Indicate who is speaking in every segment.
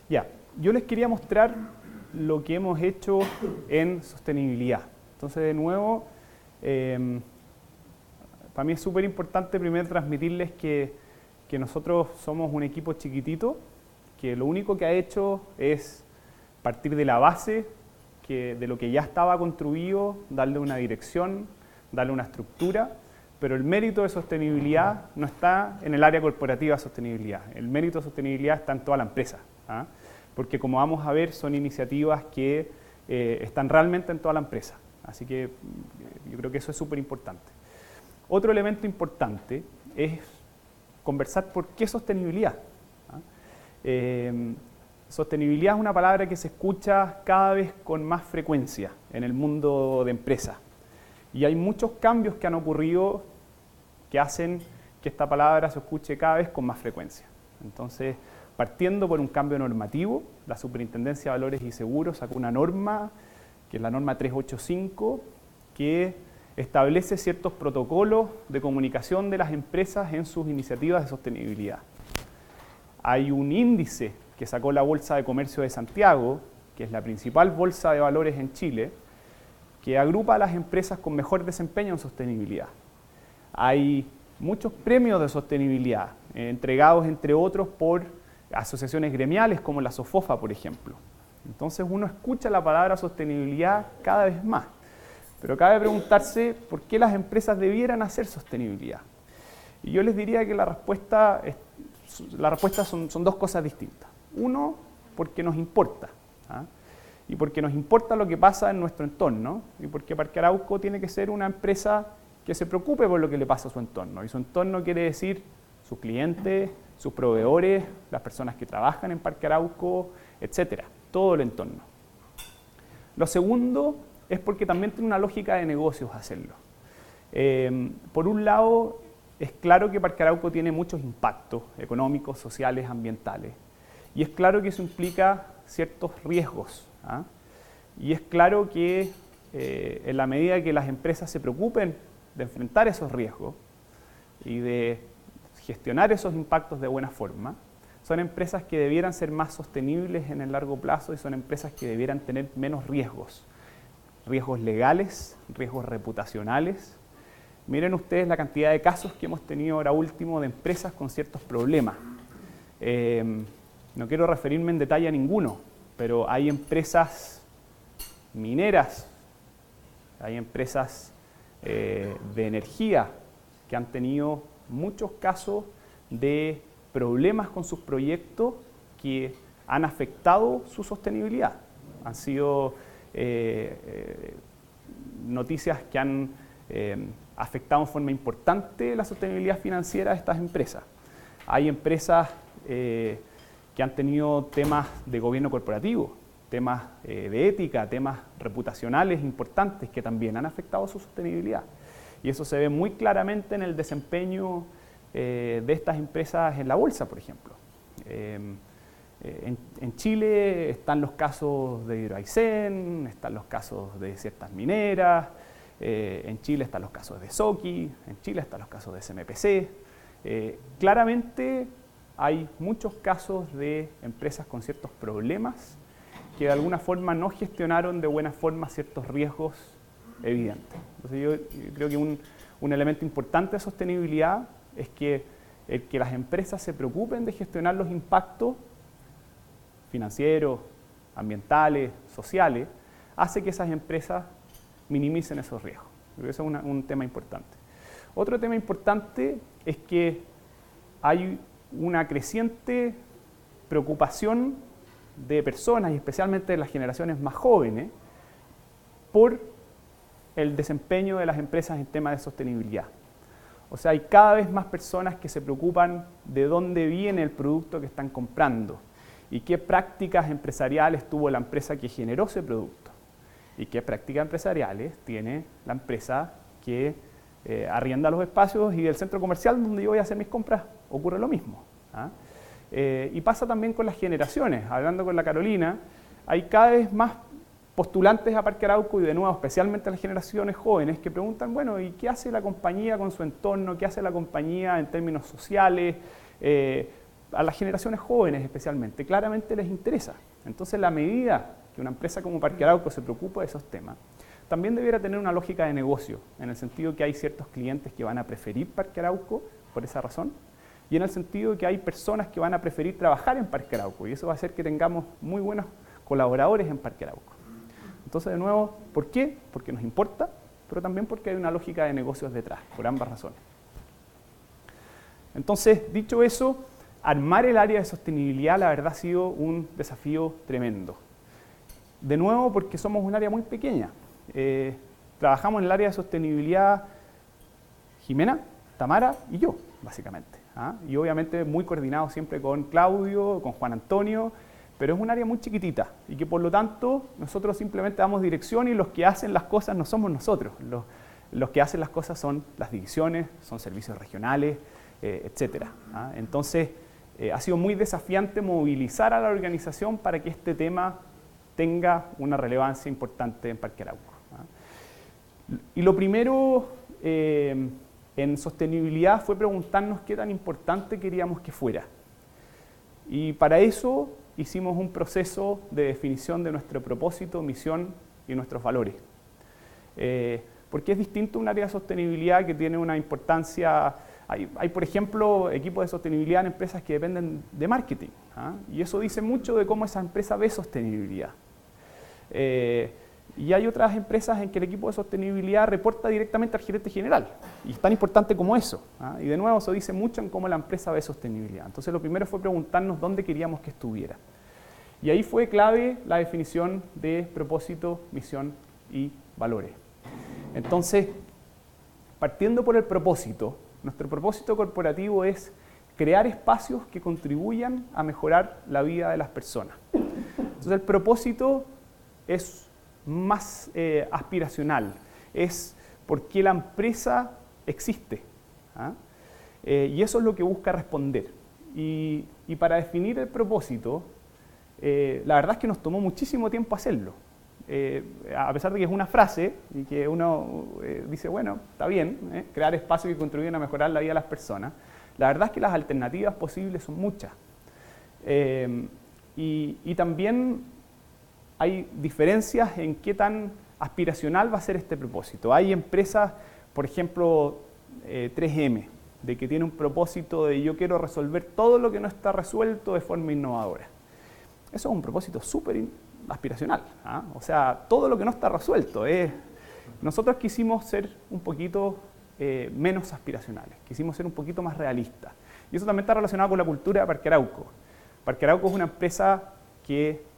Speaker 1: Ya, yo les quería mostrar lo que hemos hecho en sostenibilidad. Entonces, de nuevo, para mí es súper importante primero transmitirles que nosotros somos un equipo chiquitito, que lo único que ha hecho es partir de la base, de lo que ya estaba construido, darle una dirección, darle una estructura, pero el mérito de sostenibilidad no está en el área corporativa de sostenibilidad, el mérito de sostenibilidad está en toda la empresa, ¿ah? Porque como vamos a ver son iniciativas que están realmente en toda la empresa, así que yo creo que eso es súper importante. Otro elemento importante es conversar por qué sostenibilidad. ¿Ah? Sostenibilidad es una palabra que se escucha cada vez con más frecuencia en el mundo de empresas. Y hay muchos cambios que han ocurrido que hacen que esta palabra se escuche cada vez con más frecuencia. Entonces, partiendo por un cambio normativo, la Superintendencia de Valores y Seguros sacó una norma, que es la norma 385, que establece ciertos protocolos de comunicación de las empresas en sus iniciativas de sostenibilidad. Hay un índice que sacó la Bolsa de Comercio de Santiago, que es la principal bolsa de valores en Chile, que agrupa a las empresas con mejor desempeño en sostenibilidad. Hay muchos premios de sostenibilidad, entregados entre otros por asociaciones gremiales como la SOFOFA, por ejemplo. Entonces uno escucha la palabra sostenibilidad cada vez más, pero cabe preguntarse por qué las empresas debieran hacer sostenibilidad. Y yo les diría que la respuesta son dos cosas distintas. Uno, porque nos importa, ¿ah? Y porque nos importa lo que pasa en nuestro entorno, y porque Parque Arauco tiene que ser una empresa que se preocupe por lo que le pasa a su entorno. Y su entorno quiere decir sus clientes, sus proveedores, las personas que trabajan en Parque Arauco, etcétera, todo el entorno. Lo segundo es porque también tiene una lógica de negocios hacerlo. Por un lado, es claro que Parque Arauco tiene muchos impactos económicos, sociales, ambientales. Y es claro que eso implica ciertos riesgos, ¿ah? Y es claro que en la medida que las empresas se preocupen de enfrentar esos riesgos y de gestionar esos impactos de buena forma, son empresas que debieran ser más sostenibles en el largo plazo y son empresas que debieran tener menos riesgos. Riesgos legales, riesgos reputacionales. Miren ustedes la cantidad de casos que hemos tenido ahora último de empresas con ciertos problemas. No quiero referirme en detalle a ninguno, pero hay empresas mineras, hay empresas de energía que han tenido muchos casos de problemas con sus proyectos que han afectado su sostenibilidad. Han sido noticias que han afectado en forma importante la sostenibilidad financiera de estas empresas. Hay empresas que han tenido temas de gobierno corporativo, temas de ética, temas reputacionales importantes que también han afectado su sostenibilidad. Y eso se ve muy claramente en el desempeño de estas empresas en la bolsa, por ejemplo. En Chile están los casos de Hidroaicén, están los casos de ciertas mineras, en Chile están los casos de Soki, en Chile están los casos de SMPC. Claramente hay muchos casos de empresas con ciertos problemas que de alguna forma no gestionaron de buena forma ciertos riesgos evidentes. Entonces yo creo que un elemento importante de sostenibilidad es que las empresas se preocupen de gestionar los impactos financieros, ambientales, sociales, hace que esas empresas minimicen esos riesgos. Creo que eso es un tema importante. Otro tema importante es que hay una creciente preocupación de personas, y especialmente de las generaciones más jóvenes, por el desempeño de las empresas en temas de sostenibilidad. O sea, hay cada vez más personas que se preocupan de dónde viene el producto que están comprando y qué prácticas empresariales tuvo la empresa que generó ese producto y qué prácticas empresariales tiene la empresa que arrienda los espacios y del centro comercial donde yo voy a hacer mis compras ocurre lo mismo, ¿ah? Y pasa también con las generaciones. Hablando con la Carolina, hay cada vez más postulantes a Parque Arauco y de nuevo especialmente las generaciones jóvenes que preguntan, bueno, ¿y qué hace la compañía con su entorno? ¿Qué hace la compañía en términos sociales? a las generaciones jóvenes especialmente, claramente les interesa. Entonces, la medida que una empresa como Parque Arauco se preocupa de esos temas, también debiera tener una lógica de negocio, en el sentido que hay ciertos clientes que van a preferir Parque Arauco por esa razón, y en el sentido de que hay personas que van a preferir trabajar en Parque Arauco, y eso va a hacer que tengamos muy buenos colaboradores en Parque Arauco. Entonces, de nuevo, ¿por qué? Porque nos importa, pero también porque hay una lógica de negocios detrás, por ambas razones. Entonces, dicho eso, armar el área de sostenibilidad, la verdad, ha sido un desafío tremendo. De nuevo, porque somos un área muy pequeña. Trabajamos en el área de sostenibilidad Jimena, Tamara y yo, básicamente. Y obviamente muy coordinado siempre con Claudio, con Juan Antonio, pero es un área muy chiquitita y que por lo tanto nosotros simplemente damos dirección y los que hacen las cosas no somos nosotros. Los que hacen las cosas son las divisiones, son servicios regionales, etc. Entonces, ha sido muy desafiante movilizar a la organización para que este tema tenga una relevancia importante en Parque Arauco. Y lo primero en sostenibilidad fue preguntarnos qué tan importante queríamos que fuera. Y para eso hicimos un proceso de definición de nuestro propósito, misión y nuestros valores. Porque es distinto un área de sostenibilidad que tiene una importancia. Hay, por ejemplo, equipos de sostenibilidad en empresas que dependen de marketing. Y eso dice mucho de cómo esa empresa ve sostenibilidad. Y hay otras empresas en que el equipo de sostenibilidad reporta directamente al gerente general. Y es tan importante como eso. Y de nuevo, eso dice mucho en cómo la empresa ve sostenibilidad. Entonces, lo primero fue preguntarnos dónde queríamos que estuviera. Y ahí fue clave la definición de propósito, misión y valores. Entonces, partiendo por el propósito, nuestro propósito corporativo es crear espacios que contribuyan a mejorar la vida de las personas. Entonces, el propósito es más aspiracional, es por qué la empresa existe. Y eso es lo que busca responder. Y para definir el propósito, la verdad es que nos tomó muchísimo tiempo hacerlo. A pesar de que es una frase y que uno dice, bueno, está bien, crear espacios que contribuyen a mejorar la vida de las personas, la verdad es que las alternativas posibles son muchas. Y también hay diferencias en qué tan aspiracional va a ser este propósito. Hay empresas, por ejemplo, 3M, de que tiene un propósito de yo quiero resolver todo lo que no está resuelto de forma innovadora. Eso es un propósito súper aspiracional. O sea, todo lo que no está resuelto. Nosotros quisimos ser un poquito menos aspiracionales, quisimos ser un poquito más realistas. Y eso también está relacionado con la cultura de Parque Arauco. Parque Arauco es una empresa que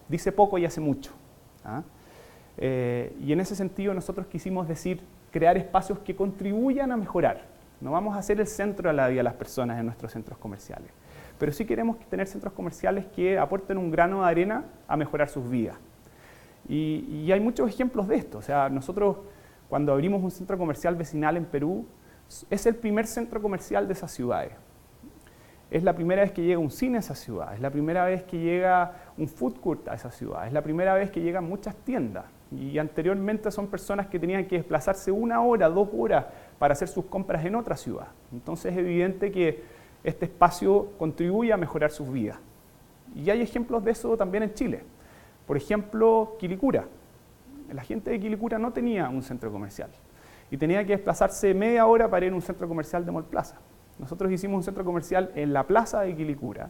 Speaker 1: dice poco y hace mucho. Y en ese sentido nosotros quisimos decir, crear espacios que contribuyan a mejorar. No vamos a ser el centro de la vida de las personas en nuestros centros comerciales, pero sí queremos tener centros comerciales que aporten un grano de arena a mejorar sus vidas. Y hay muchos ejemplos de esto. O sea, nosotros cuando abrimos un centro comercial vecinal en Perú, es el primer centro comercial de esas ciudades. Es la primera vez que llega un cine a esa ciudad, es la primera vez que llega un food court a esa ciudad, es la primera vez que llegan muchas tiendas. Y anteriormente son personas que tenían que desplazarse 1 hora, 2 horas para hacer sus compras en otra ciudad. Entonces es evidente que este espacio contribuye a mejorar sus vidas. Y hay ejemplos de eso también en Chile. Por ejemplo, Quilicura. La gente de Quilicura no tenía un centro comercial y tenía que desplazarse media hora para ir a un centro comercial de Mall Plaza. Nosotros hicimos un centro comercial en la plaza de Quilicura,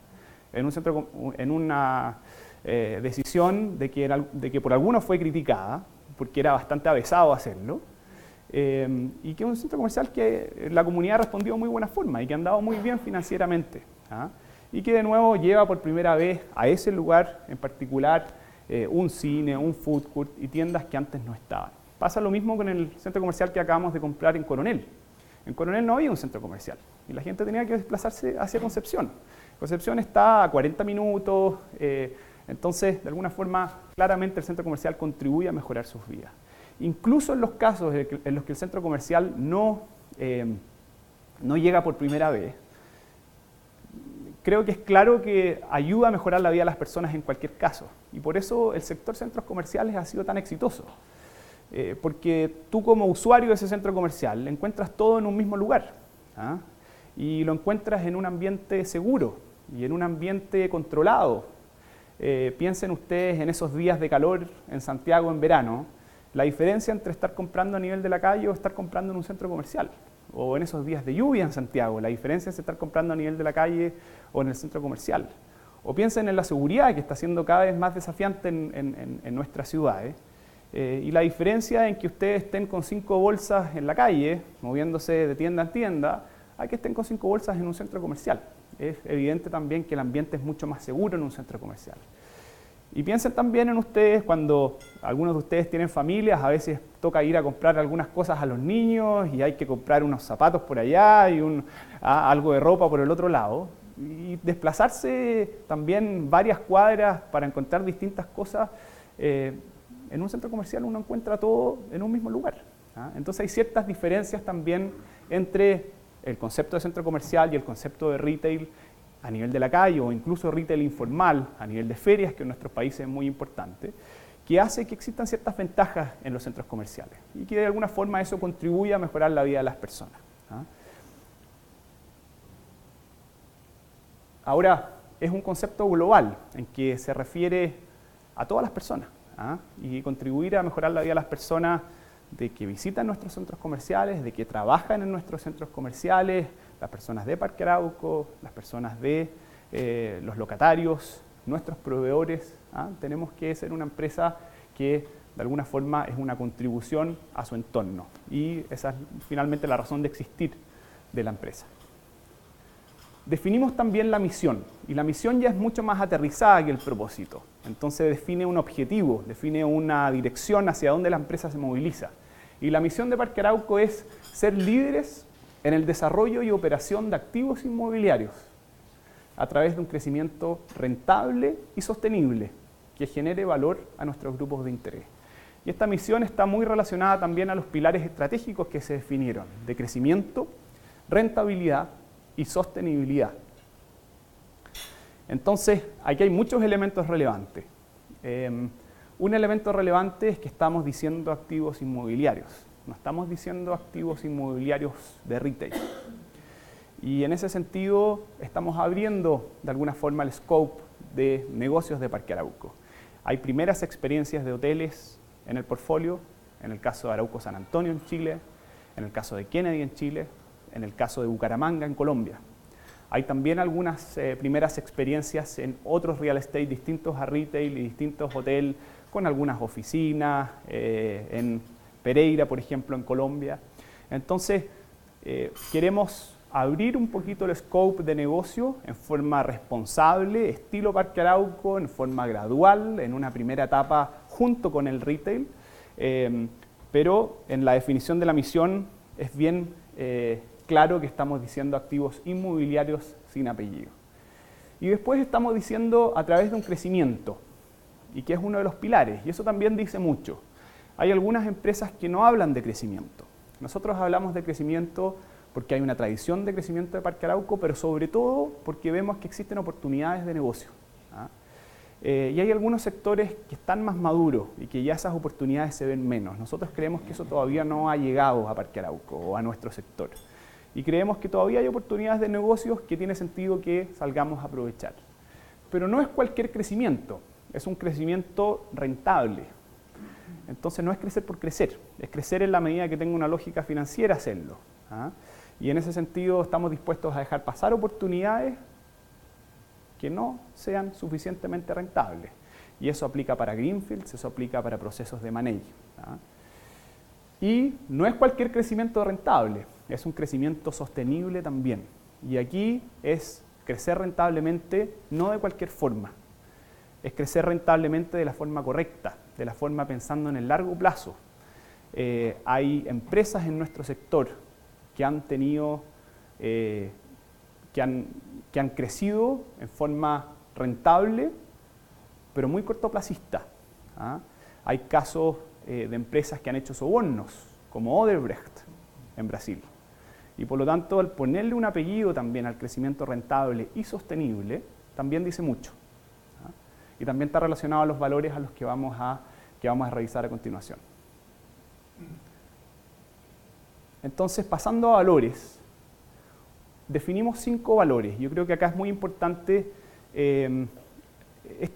Speaker 1: en una decisión de que por algunos fue criticada, porque era bastante avesado hacerlo, y que es un centro comercial que la comunidad respondió de muy buena forma y que ha andado muy bien financieramente. Y que de nuevo lleva por primera vez a ese lugar en particular un cine, un food court y tiendas que antes no estaban. Pasa lo mismo con el centro comercial que acabamos de comprar en Coronel. En Coronel no había un centro comercial y la gente tenía que desplazarse hacia Concepción. Concepción está a 40 minutos, entonces de alguna forma claramente el centro comercial contribuye a mejorar sus vidas. Incluso en los casos en los que el centro comercial no llega por primera vez, creo que es claro que ayuda a mejorar la vida de las personas en cualquier caso. Y por eso el sector centros comerciales ha sido tan exitoso. Porque tú como usuario de ese centro comercial encuentras todo en un mismo lugar. y lo encuentras en un ambiente seguro y en un ambiente controlado. Piensen ustedes en esos días de calor en Santiago en verano, la diferencia entre estar comprando a nivel de la calle o estar comprando en un centro comercial. O en esos días de lluvia en Santiago, la diferencia es estar comprando a nivel de la calle o en el centro comercial. O piensen en la seguridad, que está siendo cada vez más desafiante en nuestras ciudades. Y la diferencia en que ustedes estén con 5 bolsas en la calle, moviéndose de tienda en tienda, a que estén con 5 bolsas en un centro comercial. Es evidente también que el ambiente es mucho más seguro en un centro comercial. Y piensen también en ustedes cuando algunos de ustedes tienen familias, a veces toca ir a comprar algunas cosas a los niños y hay que comprar unos zapatos por allá y algo de ropa por el otro lado. Y desplazarse también varias cuadras para encontrar distintas cosas. En un centro comercial uno encuentra todo en un mismo lugar. Entonces hay ciertas diferencias también entre el concepto de centro comercial y el concepto de retail a nivel de la calle o incluso retail informal a nivel de ferias, que en nuestros países es muy importante, que hace que existan ciertas ventajas en los centros comerciales y que de alguna forma eso contribuye a mejorar la vida de las personas. Ahora, es un concepto global en que se refiere a todas las personas y contribuir a mejorar la vida de las personas de que visitan nuestros centros comerciales, de que trabajan en nuestros centros comerciales, las personas de Parque Arauco, las personas de los locatarios, nuestros proveedores. Tenemos que ser una empresa que de alguna forma es una contribución a su entorno y esa es finalmente la razón de existir de la empresa. Definimos también la misión y la misión ya es mucho más aterrizada que el propósito. Entonces define un objetivo, define una dirección hacia donde la empresa se moviliza. Y la misión de Parque Arauco es ser líderes en el desarrollo y operación de activos inmobiliarios a través de un crecimiento rentable y sostenible que genere valor a nuestros grupos de interés. Y esta misión está muy relacionada también a los pilares estratégicos que se definieron de crecimiento, rentabilidad y sostenibilidad. Entonces, aquí hay muchos elementos relevantes. Un elemento relevante es que estamos diciendo activos inmobiliarios, no estamos diciendo activos inmobiliarios de retail. Y en ese sentido estamos abriendo de alguna forma el scope de negocios de Parque Arauco. Hay primeras experiencias de hoteles en el portfolio, en el caso de Arauco San Antonio en Chile, en el caso de Kennedy en Chile, en el caso de Bucaramanga en Colombia. Hay también algunas primeras experiencias en otros real estate distintos a retail y distintos hoteles con algunas oficinas, en Pereira, por ejemplo, en Colombia. Entonces, queremos abrir un poquito el scope de negocio en forma responsable, estilo Parque Arauco, en forma gradual, en una primera etapa junto con el retail, pero en la definición de la misión es bien claro que estamos diciendo activos inmobiliarios sin apellido. Y después estamos diciendo a través de un crecimiento, y que es uno de los pilares, y eso también dice mucho. Hay algunas empresas que no hablan de crecimiento. Nosotros hablamos de crecimiento porque hay una tradición de crecimiento de Parque Arauco, pero sobre todo porque vemos que existen oportunidades de negocio. Y hay algunos sectores que están más maduros y que ya esas oportunidades se ven menos. Nosotros creemos que eso todavía no ha llegado a Parque Arauco o a nuestro sector. Y creemos que todavía hay oportunidades de negocios que tiene sentido que salgamos a aprovechar. Pero no es cualquier crecimiento, es un crecimiento rentable. Entonces no es crecer por crecer, es crecer en la medida que tenga una lógica financiera hacerlo. Y en ese sentido estamos dispuestos a dejar pasar oportunidades que no sean suficientemente rentables. Y eso aplica para greenfields, eso aplica para procesos de manejo. Y no es cualquier crecimiento rentable, es un crecimiento sostenible también. Y aquí es crecer rentablemente no de cualquier forma, es crecer rentablemente de la forma correcta, de la forma pensando en el largo plazo. Hay empresas en nuestro sector que han tenido, que han crecido en forma rentable, pero muy cortoplacista. Hay casos de empresas que han hecho sobornos, como Odebrecht en Brasil. Y por lo tanto, al ponerle un apellido también al crecimiento rentable y sostenible, también dice mucho. Y también está relacionado a los valores a los que vamos a revisar a continuación. Entonces, pasando a valores, definimos 5 valores. Yo creo que acá es muy importante, este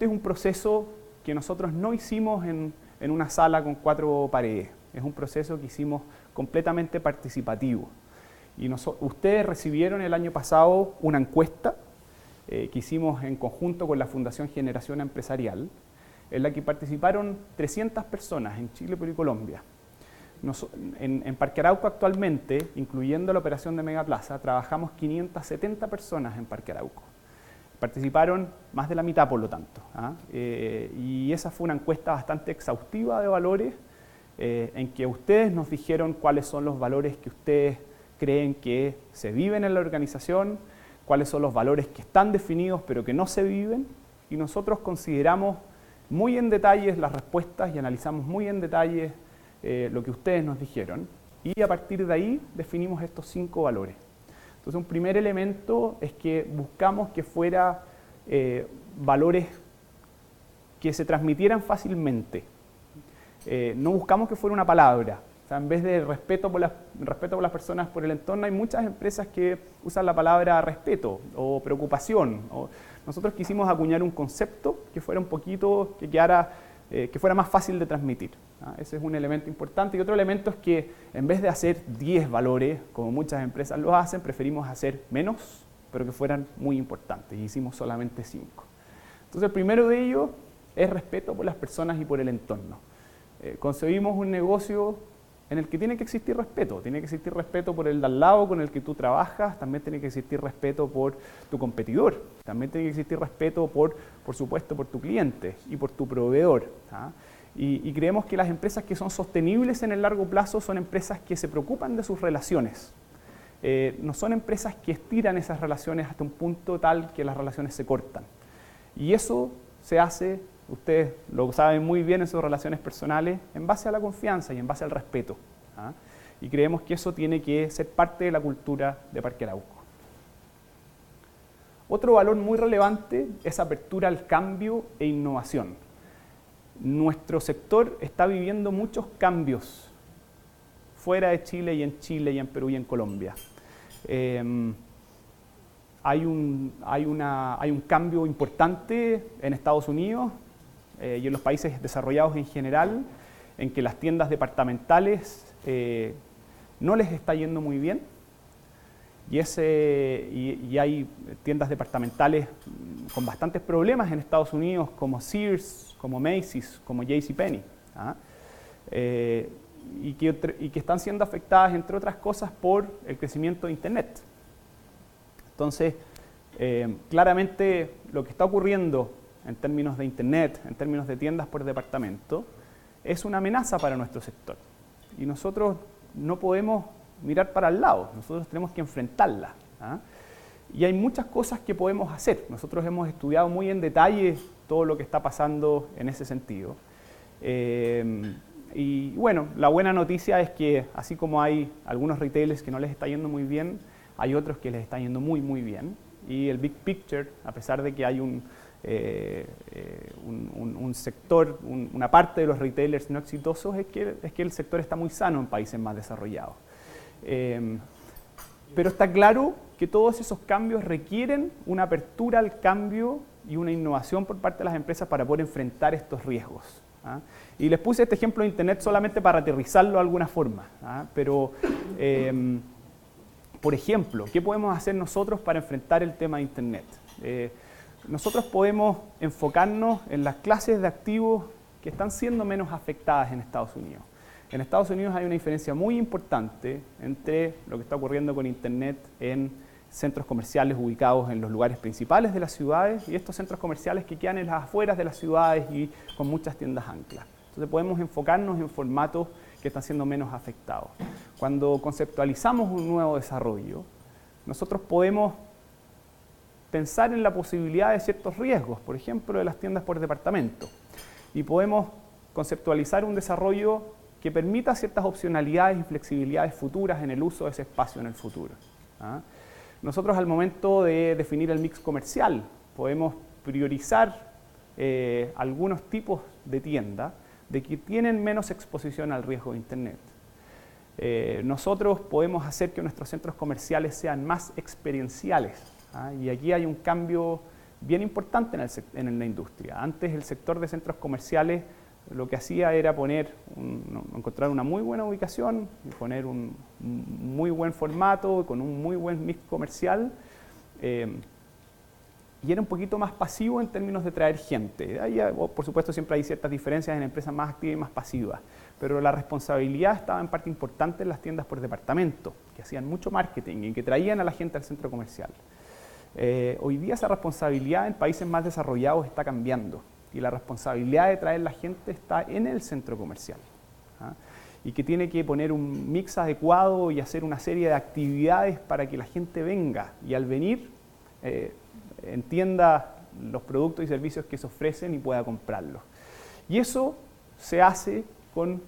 Speaker 1: es un proceso que nosotros no hicimos en una sala con 4 paredes, es un proceso que hicimos completamente participativo. Y ustedes recibieron el año pasado una encuesta que hicimos en conjunto con la Fundación Generación Empresarial, en la que participaron 300 personas en Chile, Perú y Colombia. En Parque Arauco actualmente, incluyendo la operación de Megaplaza, trabajamos 570 personas en Parque Arauco. Participaron más de la mitad, por lo tanto. Y esa fue una encuesta bastante exhaustiva de valores, en que ustedes nos dijeron cuáles son los valores que ustedes creen que se viven en la organización, cuáles son los valores que están definidos pero que no se viven, y nosotros consideramos muy en detalle las respuestas y analizamos muy en detalle lo que ustedes nos dijeron, y a partir de ahí definimos estos 5 valores. Entonces, un primer elemento es que buscamos que fuera valores que se transmitieran fácilmente. No buscamos que fuera una palabra. O sea, en vez de respeto por las personas, por el entorno, hay muchas empresas que usan la palabra respeto o preocupación. Nosotros quisimos acuñar un concepto que fuera un poquito, que fuera más fácil de transmitir. Ese es un elemento importante. Y otro elemento es que en vez de hacer 10 valores, como muchas empresas lo hacen, preferimos hacer menos, pero que fueran muy importantes. Y hicimos solamente 5. Entonces, el primero de ellos es respeto por las personas y por el entorno. Concebimos un negocio en el que tiene que existir respeto. Tiene que existir respeto por el de al lado con el que tú trabajas, también tiene que existir respeto por tu competidor, también tiene que existir respeto por supuesto, por tu cliente y por tu proveedor. Y creemos que las empresas que son sostenibles en el largo plazo son empresas que se preocupan de sus relaciones. No son empresas que estiran esas relaciones hasta un punto tal que las relaciones se cortan. Y eso se hace, ustedes lo saben muy bien en sus relaciones personales, en base a la confianza y en base al respeto. Y creemos que eso tiene que ser parte de la cultura de Parque Arauco. Otro valor muy relevante es apertura al cambio e innovación. Nuestro sector está viviendo muchos cambios fuera de Chile y en Perú y en Colombia. Hay un cambio importante en Estados Unidos y en los países desarrollados en general, en que las tiendas departamentales no les está yendo muy bien, y hay tiendas departamentales con bastantes problemas en Estados Unidos, como Sears, como Macy's, como JCPenney, y que están siendo afectadas, entre otras cosas, por el crecimiento de Internet. Entonces, claramente lo que está ocurriendo en términos de Internet, en términos de tiendas por departamento, es una amenaza para nuestro sector. Y nosotros no podemos mirar para el lado, nosotros tenemos que enfrentarla. Y hay muchas cosas que podemos hacer. Nosotros hemos estudiado muy en detalle todo lo que está pasando en ese sentido. Y bueno, la buena noticia es que así como hay algunos retailers que no les está yendo muy bien, hay otros que les está yendo muy, muy bien. Y el big picture, a pesar de que hay un sector, una parte de los retailers no exitosos, es que el sector está muy sano en países más desarrollados. Pero está claro que todos esos cambios requieren una apertura al cambio y una innovación por parte de las empresas para poder enfrentar estos riesgos. Y les puse este ejemplo de Internet solamente para aterrizarlo de alguna forma. Pero, por ejemplo, ¿qué podemos hacer nosotros para enfrentar el tema de Internet? Nosotros podemos enfocarnos en las clases de activos que están siendo menos afectadas en Estados Unidos. En Estados Unidos hay una diferencia muy importante entre lo que está ocurriendo con Internet en centros comerciales ubicados en los lugares principales de las ciudades y estos centros comerciales que quedan en las afueras de las ciudades y con muchas tiendas anclas. Entonces podemos enfocarnos en formatos que están siendo menos afectados. Cuando conceptualizamos un nuevo desarrollo, nosotros podemos pensar en la posibilidad de ciertos riesgos, por ejemplo, de las tiendas por departamento, y podemos conceptualizar un desarrollo que permita ciertas opcionalidades y flexibilidades futuras en el uso de ese espacio en el futuro. Nosotros, al momento de definir el mix comercial, podemos priorizar algunos tipos de tienda de que tienen menos exposición al riesgo de Internet. Nosotros podemos hacer que nuestros centros comerciales sean más experienciales, ¿ah? Y aquí hay un cambio bien importante en la industria. Antes el sector de centros comerciales lo que hacía era encontrar una muy buena ubicación, poner un muy buen formato, con un muy buen mix comercial, y era un poquito más pasivo en términos de traer gente. Ahí, por supuesto, siempre hay ciertas diferencias en empresas más activas y más pasivas, pero la responsabilidad estaba en parte importante en las tiendas por departamento, que hacían mucho marketing y que traían a la gente al centro comercial. Hoy día esa responsabilidad en países más desarrollados está cambiando y la responsabilidad de traer la gente está en el centro comercial, ¿ah? Y que tiene que poner un mix adecuado y hacer una serie de actividades para que la gente venga y al venir entienda los productos y servicios que se ofrecen y pueda comprarlos. Y eso se hace con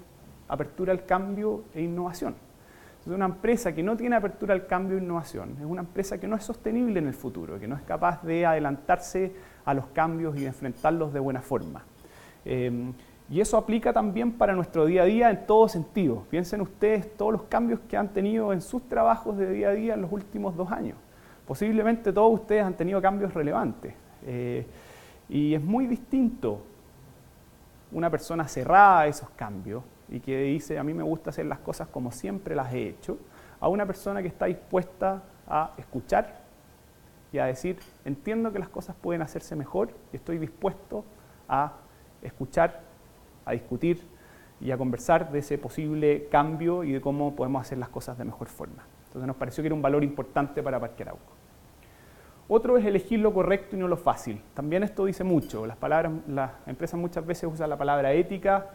Speaker 1: apertura al cambio e innovación. Entonces, una empresa que no tiene apertura al cambio e innovación es una empresa que no es sostenible en el futuro, que no es capaz de adelantarse a los cambios y de enfrentarlos de buena forma. Y eso aplica también para nuestro día a día en todo sentido. Piensen ustedes todos los cambios que han tenido en sus trabajos de día a día en los últimos 2 años. Posiblemente todos ustedes han tenido cambios relevantes. Y es muy distinto una persona cerrada a esos cambios y que dice, a mí me gusta hacer las cosas como siempre las he hecho, a una persona que está dispuesta a escuchar y a decir, entiendo que las cosas pueden hacerse mejor y estoy dispuesto a escuchar, a discutir y a conversar de ese posible cambio y de cómo podemos hacer las cosas de mejor forma. Entonces nos pareció que era un valor importante para Parque Arauco. Otro es elegir lo correcto y no lo fácil. También esto dice mucho. Las empresas muchas veces usan la palabra ética.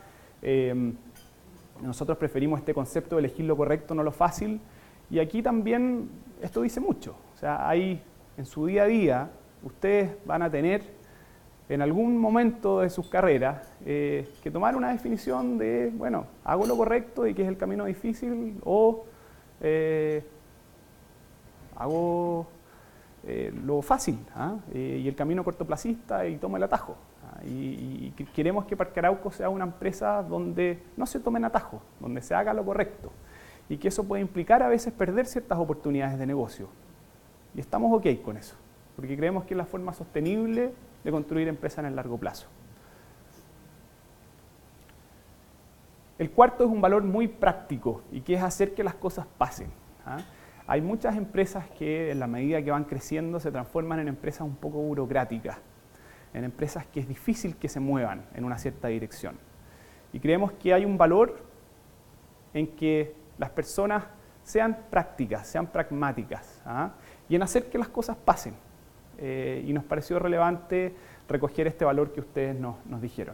Speaker 1: Nosotros preferimos este concepto de elegir lo correcto, no lo fácil. Y aquí también esto dice mucho. O sea, en su día a día, ustedes van a tener en algún momento de sus carreras que tomar una definición de, bueno, hago lo correcto y que es el camino difícil o hago lo fácil, ¿ah? Y el camino cortoplacista y tomo el atajo. ¿Ah? Y queremos que Parque Arauco sea una empresa donde no se tomen atajos, donde se haga lo correcto y que eso puede implicar a veces perder ciertas oportunidades de negocio. Y estamos ok con eso, porque creemos que es la forma sostenible de construir empresas en el largo plazo. El cuarto es un valor muy práctico y que es hacer que las cosas pasen, ¿ah? Hay muchas empresas que en la medida que van creciendo se transforman en empresas un poco burocráticas, en empresas que es difícil que se muevan en una cierta dirección. Y creemos que hay un valor en que las personas sean prácticas, sean pragmáticas, ¿ah? Y en hacer que las cosas pasen. Y nos pareció relevante recoger este valor que ustedes nos dijeron.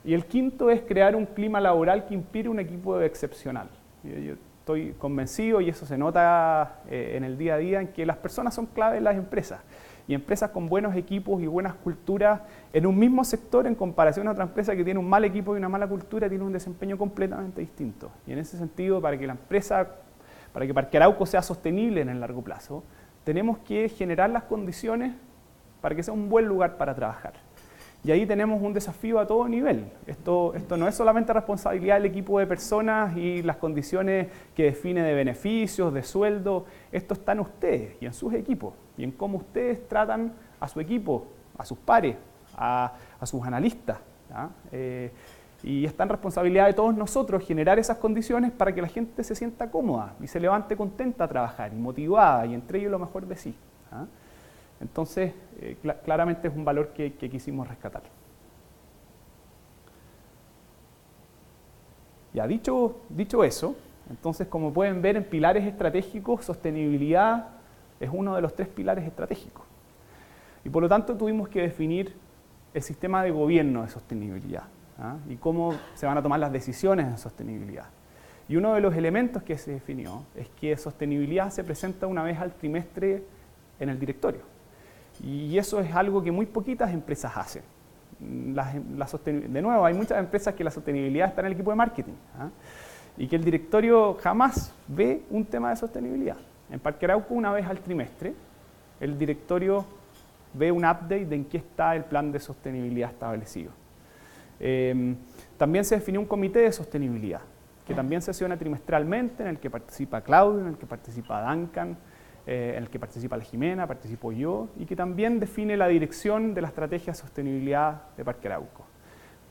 Speaker 1: Y el quinto es crear un clima laboral que inspire un equipo excepcional. Yo estoy convencido, y eso se nota en el día a día, en que las personas son clave en las empresas. Y empresas con buenos equipos y buenas culturas en un mismo sector, en comparación a otra empresa que tiene un mal equipo y una mala cultura, tiene un desempeño completamente distinto. Y en ese sentido, para que Parque Arauco sea sostenible en el largo plazo, tenemos que generar las condiciones para que sea un buen lugar para trabajar. Y ahí tenemos un desafío a todo nivel. Esto no es solamente responsabilidad del equipo de personas y las condiciones que define de beneficios, de sueldo. Esto está en ustedes y en sus equipos y en cómo ustedes tratan a su equipo, a sus pares, a sus analistas, ¿ya? Y está en responsabilidad de todos nosotros generar esas condiciones para que la gente se sienta cómoda y se levante contenta a trabajar y motivada y entregue lo mejor de sí, ¿ya? Entonces, claramente es un valor que quisimos rescatar. Ya, dicho eso, entonces, como pueden ver en pilares estratégicos, sostenibilidad es uno de los 3 pilares estratégicos. Y por lo tanto tuvimos que definir el sistema de gobierno de sostenibilidad, ¿ah? Y cómo se van a tomar las decisiones de sostenibilidad. Y uno de los elementos que se definió es que sostenibilidad se presenta una vez al trimestre en el directorio. Y eso es algo que muy poquitas empresas hacen. De nuevo, hay muchas empresas que la sostenibilidad está en el equipo de marketing, ¿ah? Y que el directorio jamás ve un tema de sostenibilidad. En Parque Arauco, una vez al trimestre, el directorio ve un update de en qué está el plan de sostenibilidad establecido. También se definió un comité de sostenibilidad, que también sesiona trimestralmente, en el que participa Claudio, en el que participa Duncan, en el que participa la Jimena, participo yo, y que también define la dirección de la estrategia de sostenibilidad de Parque Arauco.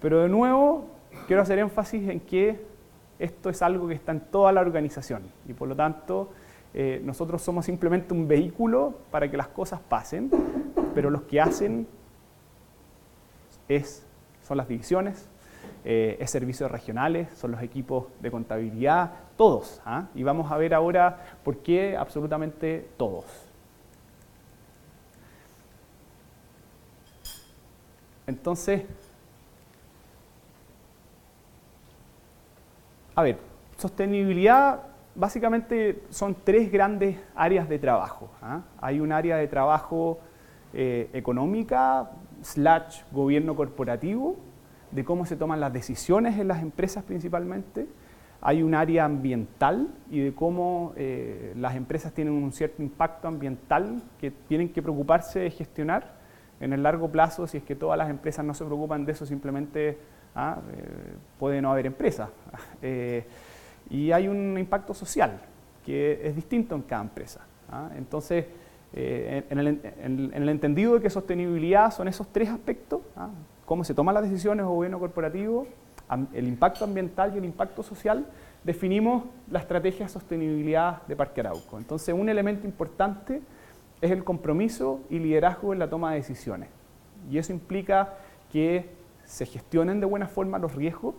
Speaker 1: Pero de nuevo, quiero hacer énfasis en que esto es algo que está en toda la organización y por lo tanto nosotros somos simplemente un vehículo para que las cosas pasen, pero los que hacen son las divisiones, es servicios regionales, son los equipos de contabilidad, todos. Y vamos a ver ahora por qué absolutamente todos. Entonces, a ver, sostenibilidad básicamente son tres grandes áreas de trabajo. Hay un área de trabajo económica / gobierno corporativo, de cómo se toman las decisiones en las empresas principalmente. Hay un área ambiental y de cómo las empresas tienen un cierto impacto ambiental que tienen que preocuparse de gestionar en el largo plazo. Si es que todas las empresas no se preocupan de eso, simplemente puede no haber empresas. Y hay un impacto social que es distinto en cada empresa. Entonces, en el entendido de que sostenibilidad son esos tres aspectos, cómo se toman las decisiones o gobierno corporativo, el impacto ambiental y el impacto social, definimos la estrategia de sostenibilidad de Parque Arauco. Entonces, un elemento importante es el compromiso y liderazgo en la toma de decisiones. Y eso implica que se gestionen de buena forma los riesgos.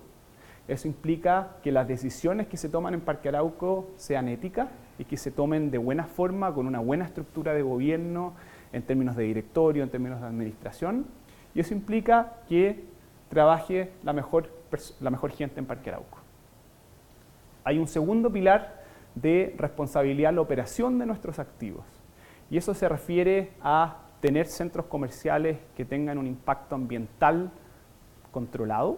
Speaker 1: Eso implica que las decisiones que se toman en Parque Arauco sean éticas y que se tomen de buena forma, con una buena estructura de gobierno, en términos de directorio, en términos de administración. Y eso implica que trabaje la mejor gente en Parque Arauco. Hay un segundo pilar de responsabilidad en la operación de nuestros activos. Y eso se refiere a tener centros comerciales que tengan un impacto ambiental controlado,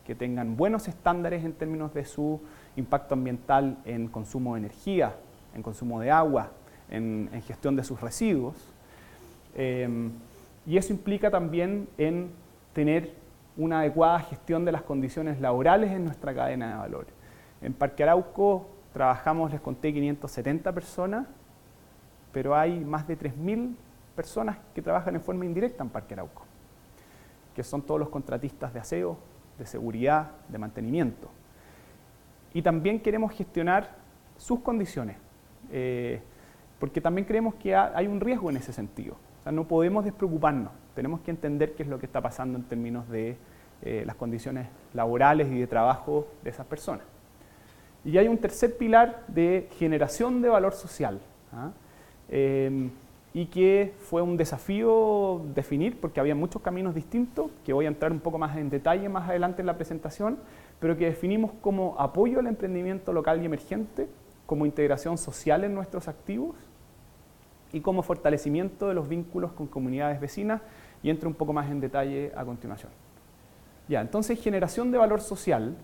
Speaker 1: que tengan buenos estándares en términos de su impacto ambiental en consumo de energía, en consumo de agua, en gestión de sus residuos. Y eso implica también en tener una adecuada gestión de las condiciones laborales en nuestra cadena de valor. En Parque Arauco trabajamos, les conté, 570 personas, pero hay más de 3.000 personas que trabajan en forma indirecta en Parque Arauco, que son todos los contratistas de aseo, de seguridad, de mantenimiento. Y también queremos gestionar sus condiciones, porque también creemos que hay un riesgo en ese sentido. O sea, no podemos despreocuparnos, tenemos que entender qué es lo que está pasando en términos de las condiciones laborales y de trabajo de esas personas. Y hay un tercer pilar de generación de valor social, y que fue un desafío definir porque había muchos caminos distintos, que voy a entrar un poco más en detalle más adelante en la presentación, pero que definimos como apoyo al emprendimiento local y emergente, como integración social en nuestros activos y como fortalecimiento de los vínculos con comunidades vecinas, y entro un poco más en detalle a continuación. Ya, entonces, generación de valor social.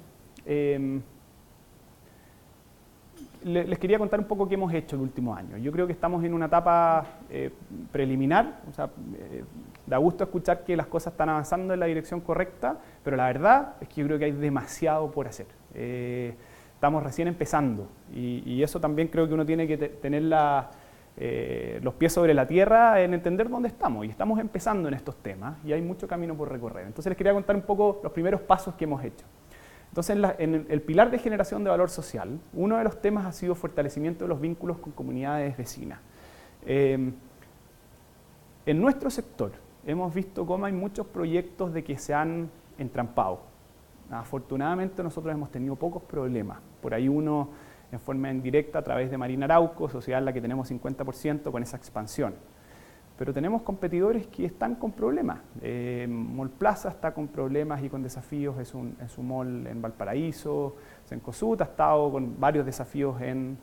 Speaker 1: Les quería contar un poco qué hemos hecho el último año. Yo creo que estamos en una etapa preliminar, o sea, da gusto escuchar que las cosas están avanzando en la dirección correcta, pero la verdad es que yo creo que hay demasiado por hacer. Estamos recién empezando y eso también creo que uno tiene que tener los pies sobre la tierra en entender dónde estamos, y estamos empezando en estos temas y hay mucho camino por recorrer. Entonces les quería contar un poco los primeros pasos que hemos hecho. Entonces, en el pilar de generación de valor social, uno de los temas ha sido fortalecimiento de los vínculos con comunidades vecinas. En nuestro sector hemos visto cómo hay muchos proyectos de que se han entrampado. Afortunadamente nosotros hemos tenido pocos problemas. Por ahí uno en forma indirecta a través de Marina Arauco, sociedad en la que tenemos 50% con esa expansión. Pero tenemos competidores que están con problemas. Mall Plaza está con problemas y con desafíos en su mall en Valparaíso. Cencosud ha estado con varios desafíos en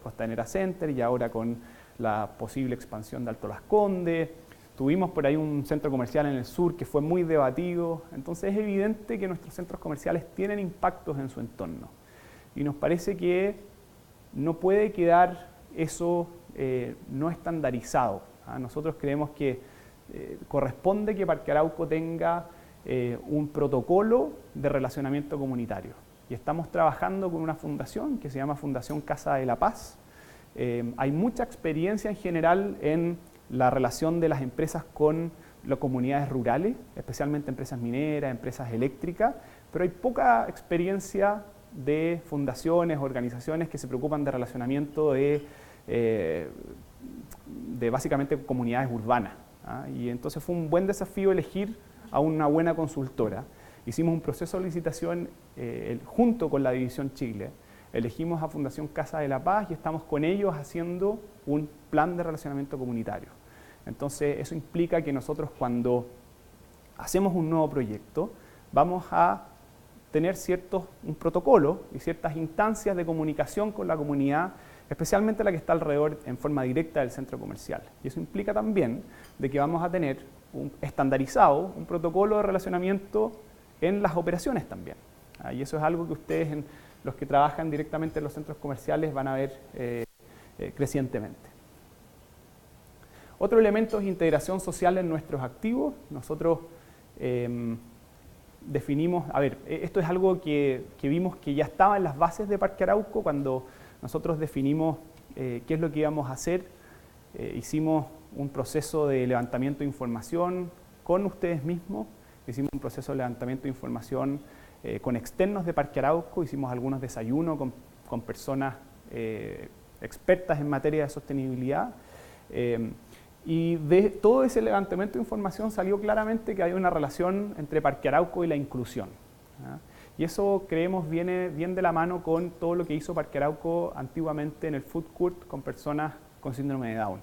Speaker 1: Costanera Center y ahora con la posible expansión de Alto Las Condes. Tuvimos por ahí un centro comercial en el sur que fue muy debatido. Entonces es evidente que nuestros centros comerciales tienen impactos en su entorno. Y nos parece que no puede quedar eso no estandarizado. Nosotros creemos que corresponde que Parque Arauco tenga un protocolo de relacionamiento comunitario. y estamos trabajando con una fundación que se llama Fundación Casa de la Paz. Hay mucha experiencia en general en la relación de las empresas con las comunidades rurales, especialmente empresas mineras, empresas eléctricas, pero hay poca experiencia de fundaciones, organizaciones que se preocupan de relacionamiento de básicamente comunidades urbanas. Y entonces fue un buen desafío elegir a una buena consultora. Hicimos un proceso de licitación junto con la División Chile. Elegimos a Fundación Casa de la Paz y estamos con ellos haciendo un plan de relacionamiento comunitario. Entonces eso implica que nosotros cuando hacemos un nuevo proyecto vamos a tener un protocolo y ciertas instancias de comunicación con la comunidad, especialmente la que está alrededor en forma directa del centro comercial. Y eso implica también de que vamos a tener estandarizado un protocolo de relacionamiento en las operaciones también. Y eso es algo que ustedes, los que trabajan directamente en los centros comerciales, van a ver crecientemente. Otro elemento es integración social en nuestros activos. Nosotros definimos, esto es algo que vimos que ya estaba en las bases de Parque Arauco cuando nosotros definimos qué es lo que íbamos a hacer. Hicimos un proceso de levantamiento de información con ustedes mismos, hicimos un proceso de levantamiento de información con externos de Parque Arauco, hicimos algunos desayunos con personas expertas en materia de sostenibilidad. Y de todo ese levantamiento de información salió claramente que hay una relación entre Parque Arauco y la inclusión. Y eso creemos viene bien de la mano con todo lo que hizo Parque Arauco antiguamente en el food court con personas con síndrome de Down.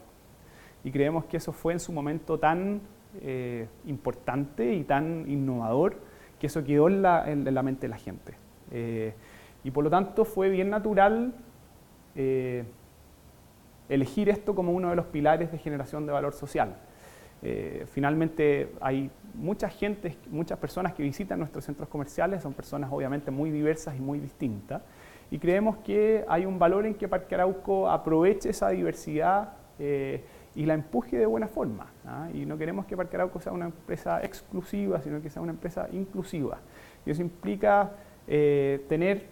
Speaker 1: Y creemos que eso fue en su momento tan importante y tan innovador que eso quedó en la mente de la gente. Y por lo tanto fue bien natural elegir esto como uno de los pilares de generación de valor social. Finalmente hay muchas personas que visitan nuestros centros comerciales, son personas obviamente muy diversas y muy distintas, y creemos que hay un valor en que Parque Arauco aproveche esa diversidad y la empuje de buena forma. Y no queremos que Parque Arauco sea una empresa exclusiva, sino que sea una empresa inclusiva. Y eso implica tener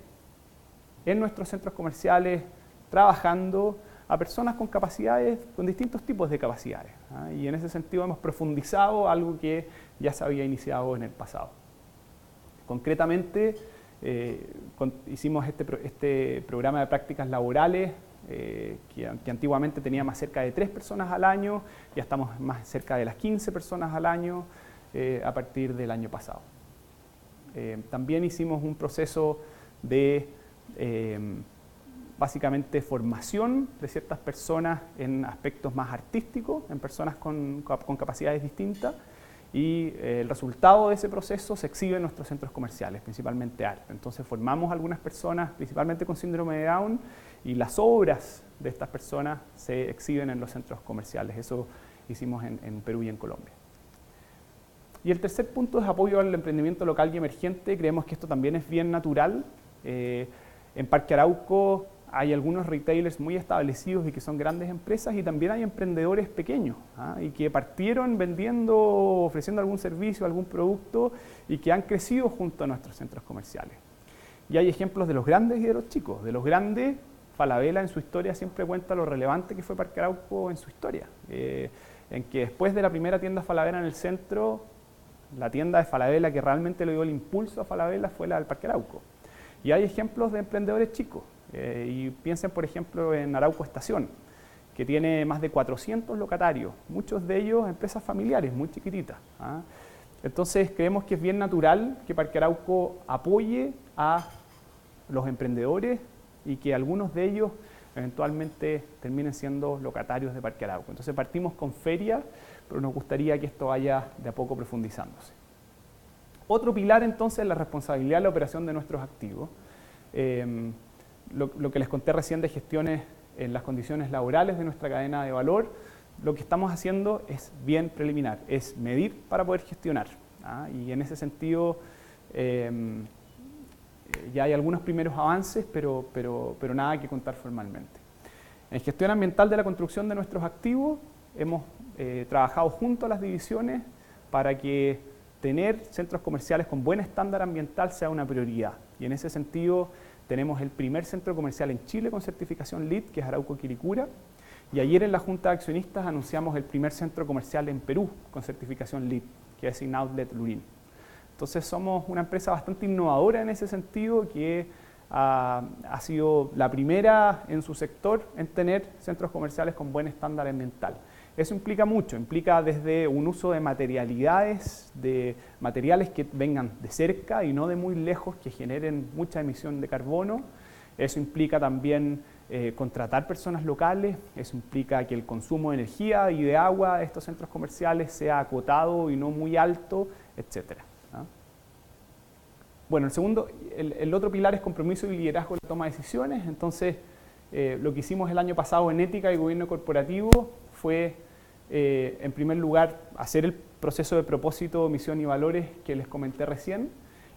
Speaker 1: en nuestros centros comerciales trabajando a personas con capacidades, con distintos tipos de capacidades. Y en ese sentido hemos profundizado algo que ya se había iniciado en el pasado. Concretamente, hicimos este programa de prácticas laborales que antiguamente tenía más cerca de 3 personas al año, ya estamos más cerca de las 15 personas al año a partir del año pasado. También hicimos un proceso de básicamente formación de ciertas personas en aspectos más artísticos, en personas con capacidades distintas, y el resultado de ese proceso se exhibe en nuestros centros comerciales, principalmente arte. Entonces formamos algunas personas, principalmente con síndrome de Down, y las obras de estas personas se exhiben en los centros comerciales. Eso hicimos en Perú y en Colombia. Y el tercer punto es apoyo al emprendimiento local y emergente. Creemos que esto también es bien natural. En Parque Arauco hay algunos retailers muy establecidos y que son grandes empresas, y también hay emprendedores pequeños y que partieron vendiendo, ofreciendo algún servicio, algún producto, y que han crecido junto a nuestros centros comerciales. Y hay ejemplos de los grandes y de los chicos. De los grandes, Falabella en su historia siempre cuenta lo relevante que fue Parque Arauco en su historia, en que después de la primera tienda Falabella en el centro, la tienda de Falabella que realmente le dio el impulso a Falabella fue la del Parque Arauco. Y hay ejemplos de emprendedores chicos. Y piensen, por ejemplo, en Arauco Estación, que tiene más de 400 locatarios, muchos de ellos empresas familiares, muy chiquititas. Entonces, creemos que es bien natural que Parque Arauco apoye a los emprendedores y que algunos de ellos eventualmente terminen siendo locatarios de Parque Arauco. Entonces, partimos con ferias, pero nos gustaría que esto vaya de a poco profundizándose. Otro pilar, entonces, es la responsabilidad de la operación de nuestros activos. Lo que les conté recién de gestiones en las condiciones laborales de nuestra cadena de valor, lo que estamos haciendo es bien preliminar, es medir para poder gestionar. Y en ese sentido ya hay algunos primeros avances, pero nada que contar formalmente. En gestión ambiental de la construcción de nuestros activos hemos trabajado junto a las divisiones para que tener centros comerciales con buen estándar ambiental sea una prioridad. Y en ese sentido tenemos el primer centro comercial en Chile con certificación LEED, que es Arauco Quilicura. Y ayer en la Junta de Accionistas anunciamos el primer centro comercial en Perú con certificación LEED, que es InOutlet Lurín. Entonces somos una empresa bastante innovadora en ese sentido, que ha sido la primera en su sector en tener centros comerciales con buen estándar ambiental. Eso implica mucho, implica desde un uso de materialidades, de materiales que vengan de cerca y no de muy lejos, que generen mucha emisión de carbono. Eso implica también contratar personas locales, eso implica que el consumo de energía y de agua de estos centros comerciales sea acotado y no muy alto, etc. Bueno, el otro pilar es compromiso y liderazgo en la toma de decisiones. Entonces, lo que hicimos el año pasado en ética y gobierno corporativo fue, en primer lugar, hacer el proceso de propósito, misión y valores que les comenté recién.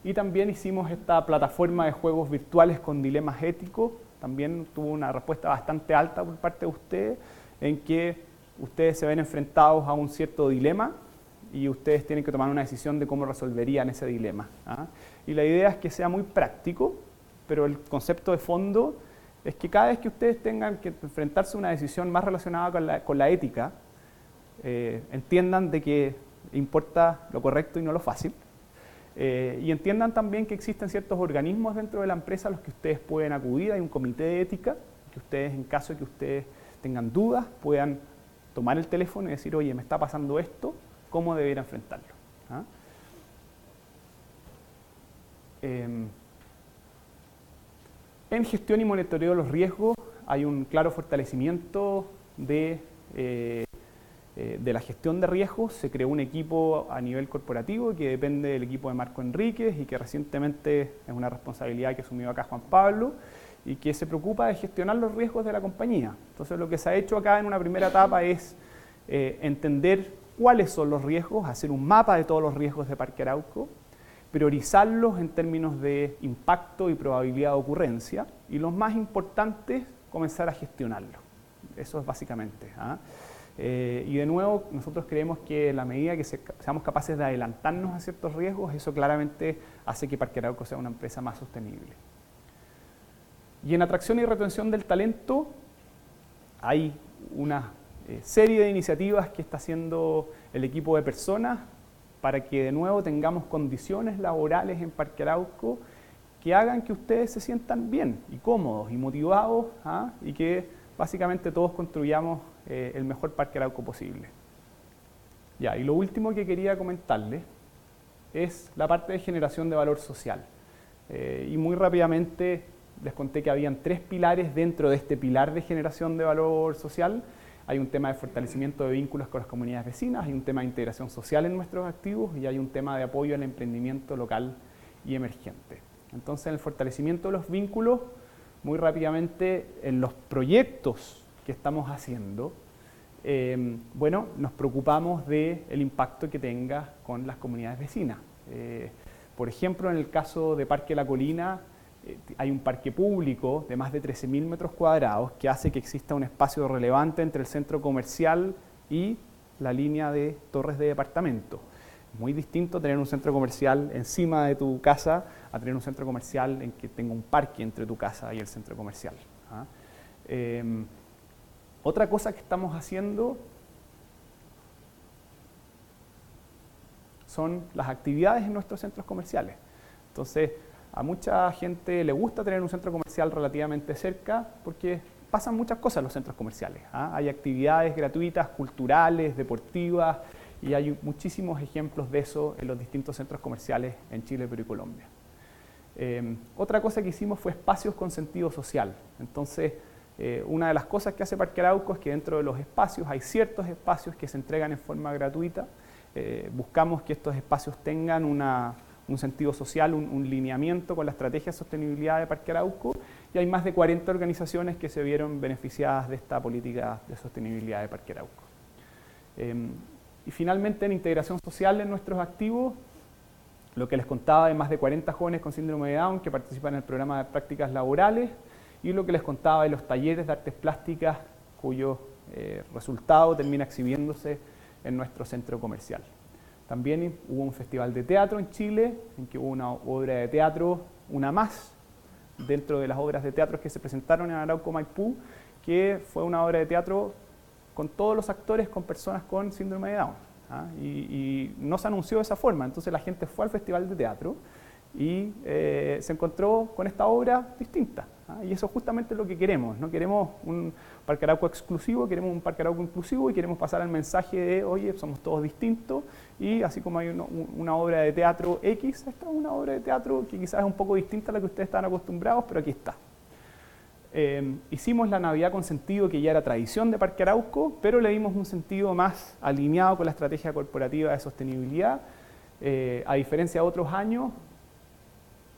Speaker 1: Y también hicimos esta plataforma de juegos virtuales con dilemas éticos. También tuvo una respuesta bastante alta por parte de ustedes, en que ustedes se ven enfrentados a un cierto dilema y ustedes tienen que tomar una decisión de cómo resolverían ese dilema. Y la idea es que sea muy práctico, pero el concepto de fondo es que cada vez que ustedes tengan que enfrentarse a una decisión más relacionada con la ética, entiendan de que importa lo correcto y no lo fácil. Y entiendan también que existen ciertos organismos dentro de la empresa a los que ustedes pueden acudir. Hay un comité de ética que ustedes, en caso de que ustedes tengan dudas, puedan tomar el teléfono y decir, oye, me está pasando esto, ¿cómo debería enfrentarlo? En gestión y monitoreo de los riesgos hay un claro fortalecimiento de la gestión de riesgos. Se creó un equipo a nivel corporativo que depende del equipo de Marco Enríquez y que recientemente es una responsabilidad que asumió acá Juan Pablo y que se preocupa de gestionar los riesgos de la compañía. Entonces lo que se ha hecho acá en una primera etapa es entender cuáles son los riesgos, hacer un mapa de todos los riesgos de Parque Arauco, priorizarlos en términos de impacto y probabilidad de ocurrencia y los más importantes, comenzar a gestionarlos. Eso es básicamente. Y de nuevo, nosotros creemos que en la medida que seamos capaces de adelantarnos a ciertos riesgos, eso claramente hace que Parque Arauco sea una empresa más sostenible. Y en atracción y retención del talento hay una serie de iniciativas que está haciendo el equipo de personas para que de nuevo tengamos condiciones laborales en Parque Arauco que hagan que ustedes se sientan bien y cómodos y motivados y que básicamente todos construyamos el mejor Parque Arauco posible. Ya, y lo último que quería comentarles es la parte de generación de valor social. Y muy rápidamente les conté que habían 3 pilares dentro de este pilar de generación de valor social. Hay un tema de fortalecimiento de vínculos con las comunidades vecinas, hay un tema de integración social en nuestros activos y hay un tema de apoyo al emprendimiento local y emergente. Entonces, en el fortalecimiento de los vínculos, muy rápidamente, en los proyectos que estamos haciendo, nos preocupamos del impacto que tenga con las comunidades vecinas. Por ejemplo, en el caso de Parque La Colina, hay un parque público de más de 13.000 metros cuadrados que hace que exista un espacio relevante entre el centro comercial y la línea de torres de departamento. Es muy distinto tener un centro comercial encima de tu casa a tener un centro comercial en que tenga un parque entre tu casa y el centro comercial. Otra cosa que estamos haciendo son las actividades en nuestros centros comerciales. Entonces, a mucha gente le gusta tener un centro comercial relativamente cerca porque pasan muchas cosas en los centros comerciales. Hay actividades gratuitas, culturales, deportivas y hay muchísimos ejemplos de eso en los distintos centros comerciales en Chile, Perú y Colombia. Otra cosa que hicimos fue espacios con sentido social. Entonces, una de las cosas que hace Parque Arauco es que dentro de los espacios hay ciertos espacios que se entregan en forma gratuita. Buscamos que estos espacios tengan un sentido social, un lineamiento con la estrategia de sostenibilidad de Parque Arauco y hay más de 40 organizaciones que se vieron beneficiadas de esta política de sostenibilidad de Parque Arauco. Y finalmente, en integración social en nuestros activos, lo que les contaba de más de 40 jóvenes con síndrome de Down que participan en el programa de prácticas laborales y lo que les contaba de los talleres de artes plásticas cuyo resultado termina exhibiéndose en nuestro centro comercial. También hubo un festival de teatro en Chile, en que hubo una obra de teatro una más dentro de las obras de teatro que se presentaron en Arauco Maipú, que fue una obra de teatro con todos los actores, con personas con síndrome de Down. Y no se anunció de esa forma, entonces la gente fue al festival de teatro y se encontró con esta obra distinta. Y eso es justamente lo que queremos. No queremos un Parque Arauco exclusivo, queremos un Parque Arauco inclusivo y queremos pasar el mensaje de, oye, somos todos distintos, y así como hay una obra de teatro X, esta es una obra de teatro que quizás es un poco distinta a la que ustedes están acostumbrados, pero aquí está. Hicimos la Navidad con sentido, que ya era tradición de Parque Arauco, pero le dimos un sentido más alineado con la estrategia corporativa de sostenibilidad. A diferencia de otros años,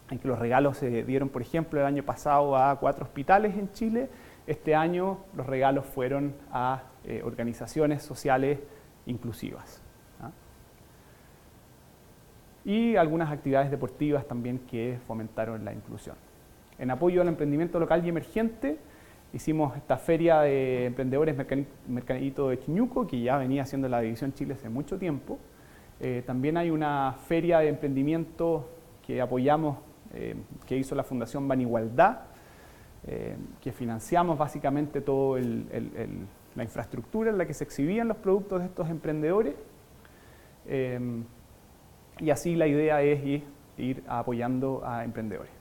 Speaker 1: en que los regalos se dieron, por ejemplo, el año pasado a 4 hospitales en Chile, este año los regalos fueron a organizaciones sociales inclusivas. Y algunas actividades deportivas también que fomentaron la inclusión. En apoyo al emprendimiento local y emergente, hicimos esta feria de emprendedores Mercadito de Chiñuco, que ya venía haciendo la División Chile hace mucho tiempo. También hay una feria de emprendimiento que apoyamos, que hizo la Fundación Banigualdad, que financiamos básicamente toda la infraestructura en la que se exhibían los productos de estos emprendedores. Y así la idea es ir apoyando a emprendedores.